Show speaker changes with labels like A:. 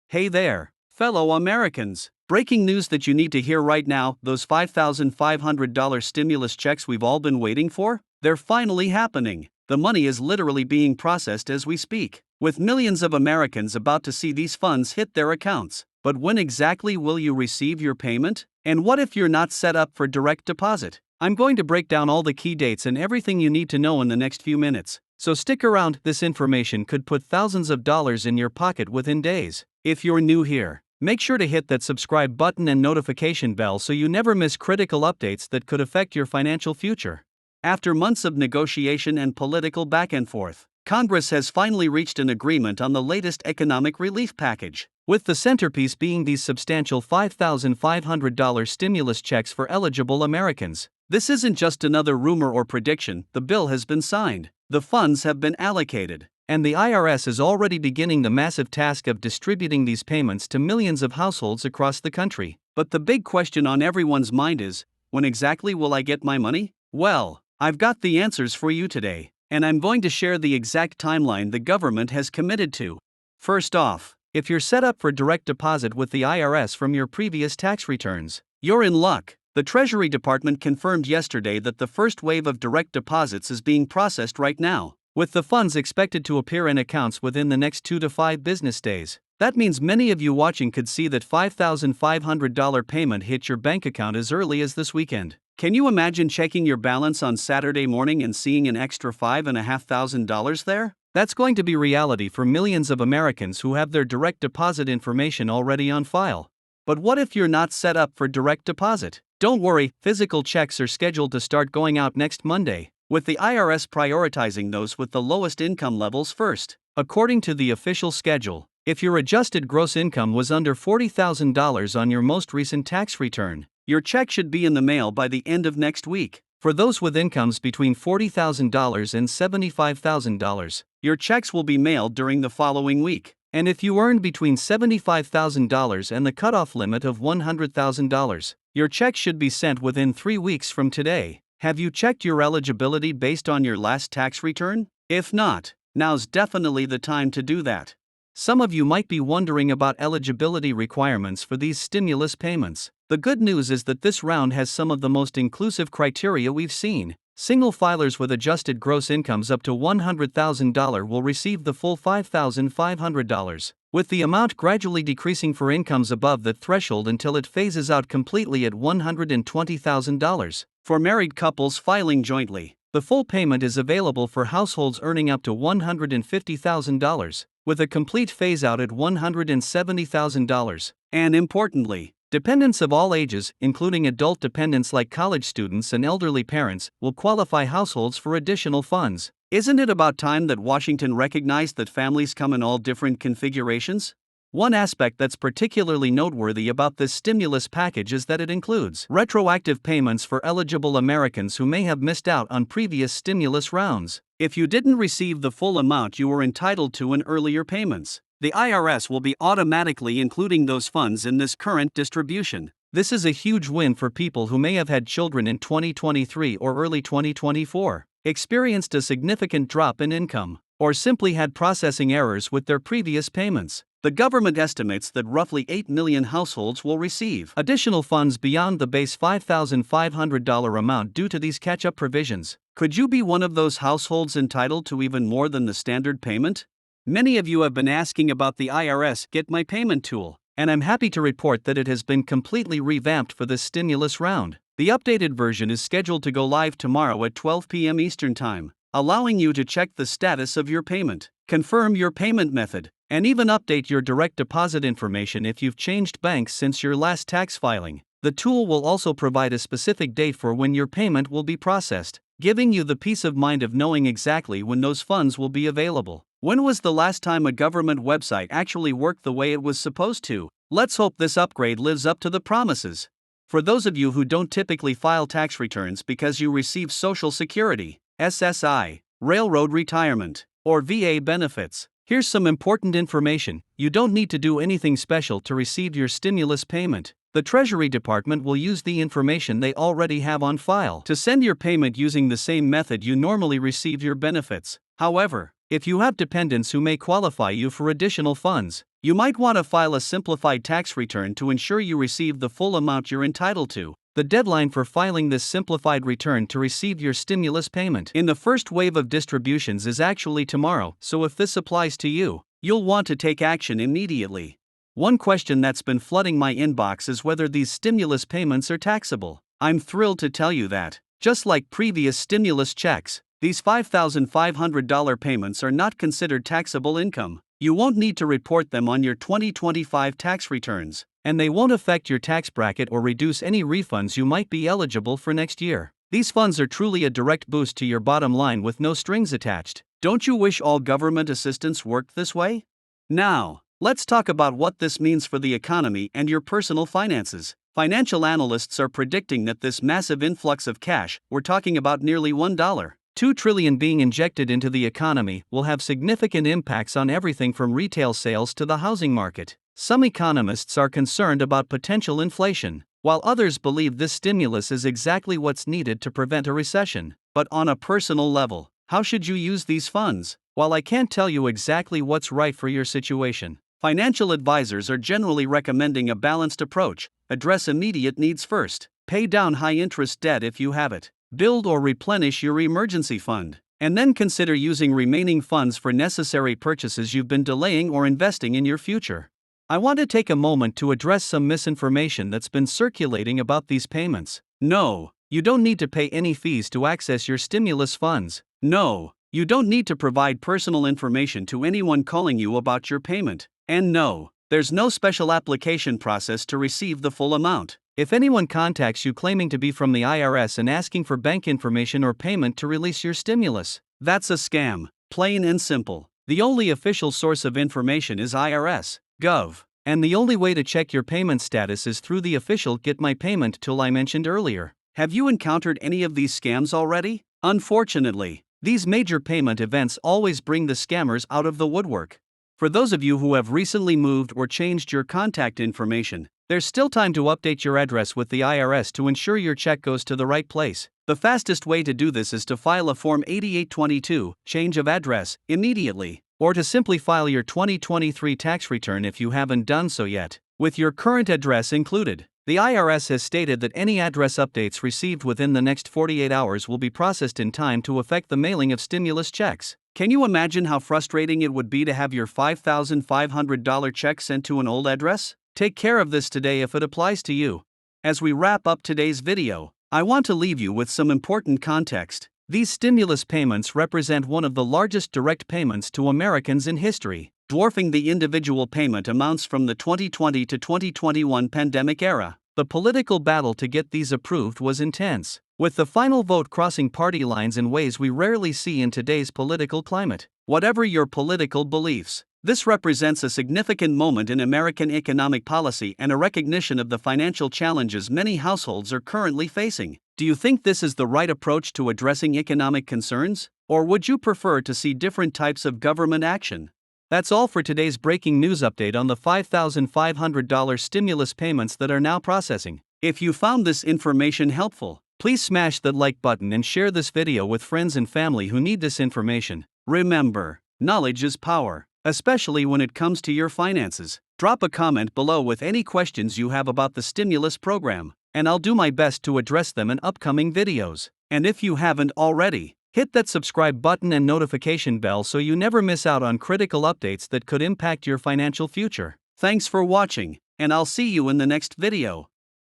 A: Hey there, fellow Americans. Breaking news that you need to hear right now: those $5,500 stimulus checks we've all been waiting for? They're finally happening. The money is literally being processed as we speak, with millions of Americans about to see these funds hit their accounts. But when exactly will you receive your payment? And what if you're not set up for direct deposit? I'm going to break down all the key dates and everything you need to know in the next few minutes. So stick around, this information could put thousands of dollars in your pocket within days. If you're new here, make sure to hit that subscribe button and notification bell so you never miss critical updates that could affect your financial future. After months of negotiation and political back and forth, Congress has finally reached an agreement on the latest economic relief package, with the centerpiece being these substantial $5,500 stimulus checks for eligible Americans. This isn't just another rumor or prediction. The bill has been signed, the funds have been allocated, and the IRS is already beginning the massive task of distributing these payments to millions of households across the country. But the big question on everyone's mind is, when exactly will I get my money? Well, I've got the answers for you today, and I'm going to share the exact timeline the government has committed to. First off, if you're set up for direct deposit with the IRS from your previous tax returns, you're in luck. The Treasury Department confirmed yesterday that the first wave of direct deposits is being processed right now, with the funds expected to appear in accounts within the next 2 to 5 business days. That means many of you watching could see that $5,500 payment hit your bank account as early as this weekend. Can you imagine checking your balance on Saturday morning and seeing an extra $5,500 there? That's going to be reality for millions of Americans who have their direct deposit information already on file. But what if you're not set up for direct deposit? Don't worry, physical checks are scheduled to start going out next Monday, with the IRS prioritizing those with the lowest income levels first. According to the official schedule, if your adjusted gross income was under $40,000 on your most recent tax return, your check should be in the mail by the end of next week. For those with incomes between $40,000 and $75,000, your checks will be mailed during the following week. And if you earn between $75,000 and the cutoff limit of $100,000, your check should be sent within 3 weeks from today. Have you checked your eligibility based on your last tax return? If not, now's definitely the time to do that. Some of you might be wondering about eligibility requirements for these stimulus payments. The good news is that this round has some of the most inclusive criteria we've seen. Single filers with adjusted gross incomes up to $100,000 will receive the full $5,500, with the amount gradually decreasing for incomes above that threshold until it phases out completely at $120,000. For married couples filing jointly, the full payment is available for households earning up to $150,000, with a complete phase-out at $170,000. And importantly, dependents of all ages, including adult dependents like college students and elderly parents, will qualify households for additional funds. Isn't it about time that Washington recognized that families come in all different configurations? One aspect that's particularly noteworthy about this stimulus package is that it includes retroactive payments for eligible Americans who may have missed out on previous stimulus rounds. If you didn't receive the full amount you were entitled to in earlier payments, the IRS will be automatically including those funds in this current distribution. This is a huge win for people who may have had children in 2023 or early 2024, experienced a significant drop in income, or simply had processing errors with their previous payments. The government estimates that roughly 8 million households will receive additional funds beyond the base $5,500 amount due to these catch-up provisions. Could you be one of those households entitled to even more than the standard payment? Many of you have been asking about the IRS Get My Payment tool, and I'm happy to report that it has been completely revamped for this stimulus round. The updated version is scheduled to go live tomorrow at 12 p.m. Eastern Time, allowing you to check the status of your payment, confirm your payment method, and even update your direct deposit information if you've changed banks since your last tax filing. The tool will also provide a specific date for when your payment will be processed, giving you the peace of mind of knowing exactly when those funds will be available. When was the last time a government website actually worked the way it was supposed to? Let's hope this upgrade lives up to the promises. For those of you who don't typically file tax returns because you receive Social Security, SSI, Railroad Retirement, or VA benefits, here's some important information. You don't need to do anything special to receive your stimulus payment. The Treasury Department will use the information they already have on file to send your payment using the same method you normally receive your benefits. However, if you have dependents who may qualify you for additional funds, You might want to file a simplified tax return to ensure you receive the full amount you're entitled to. The deadline for filing this simplified return to receive your stimulus payment in the first wave of distributions is actually tomorrow, so if this applies to you, you'll want to take action immediately. One question that's been flooding my inbox is whether these stimulus payments are taxable. I'm thrilled to tell you that, just like previous stimulus checks, these $5,500 payments are not considered taxable income. You won't need to report them on your 2025 tax returns, and they won't affect your tax bracket or reduce any refunds you might be eligible for next year. These funds are truly a direct boost to your bottom line with no strings attached. Don't you wish all government assistance worked this way? Now, let's talk about what this means for the economy and your personal finances. Financial analysts are predicting that this massive influx of cash, we're talking about nearly $1.2 trillion being injected into the economy, will have significant impacts on everything from retail sales to the housing market. Some economists are concerned about potential inflation, while others believe this stimulus is exactly what's needed to prevent a recession. But on a personal level, how should you use these funds? While I can't tell you exactly what's right for your situation, financial advisors are generally recommending a balanced approach. Address immediate needs first. Pay down high-interest debt if you have it. Build or replenish your emergency fund, and then consider using remaining funds for necessary purchases you've been delaying or investing in your future. I want to take a moment to address some misinformation that's been circulating about these payments. No, you don't need to pay any fees to access your stimulus funds. No, you don't need to provide personal information to anyone calling you about your payment. And no, there's no special application process to receive the full amount. If anyone contacts you claiming to be from the IRS and asking for bank information or payment to release your stimulus, that's a scam, plain and simple. The only official source of information is IRS.gov, and the only way to check your payment status is through the official Get My Payment tool I mentioned earlier. Have you encountered any of these scams already? Unfortunately, these major payment events always bring the scammers out of the woodwork. For those of you who have recently moved or changed your contact information, there's still time to update your address with the IRS to ensure your check goes to the right place. The fastest way to do this is to file a Form 8822, change of address, immediately, or to simply file your 2023 tax return if you haven't done so yet, with your current address included. The IRS has stated that any address updates received within the next 48 hours will be processed in time to effect the mailing of stimulus checks. Can you imagine how frustrating it would be to have your $5,500 check sent to an old address? Take care of this today if it applies to you. As we wrap up today's video, I want to leave you with some important context. These stimulus payments represent one of the largest direct payments to Americans in history, dwarfing the individual payment amounts from the 2020 to 2021 pandemic era. The political battle to get these approved was intense, with the final vote crossing party lines in ways we rarely see in today's political climate. Whatever your political beliefs, this represents a significant moment in American economic policy and a recognition of the financial challenges many households are currently facing. Do you think this is the right approach to addressing economic concerns, or would you prefer to see different types of government action? That's all for today's breaking news update on the $5,500 stimulus payments that are now processing. If you found this information helpful, please smash that like button and share this video with friends and family who need this information. Remember, knowledge is power, especially when it comes to your finances. Drop a comment below with any questions you have about the stimulus program, and I'll do my best to address them in upcoming videos. And if you haven't already, hit that subscribe button and notification bell so you never miss out on critical updates that could impact your financial future. Thanks for watching, and I'll see you in the next video.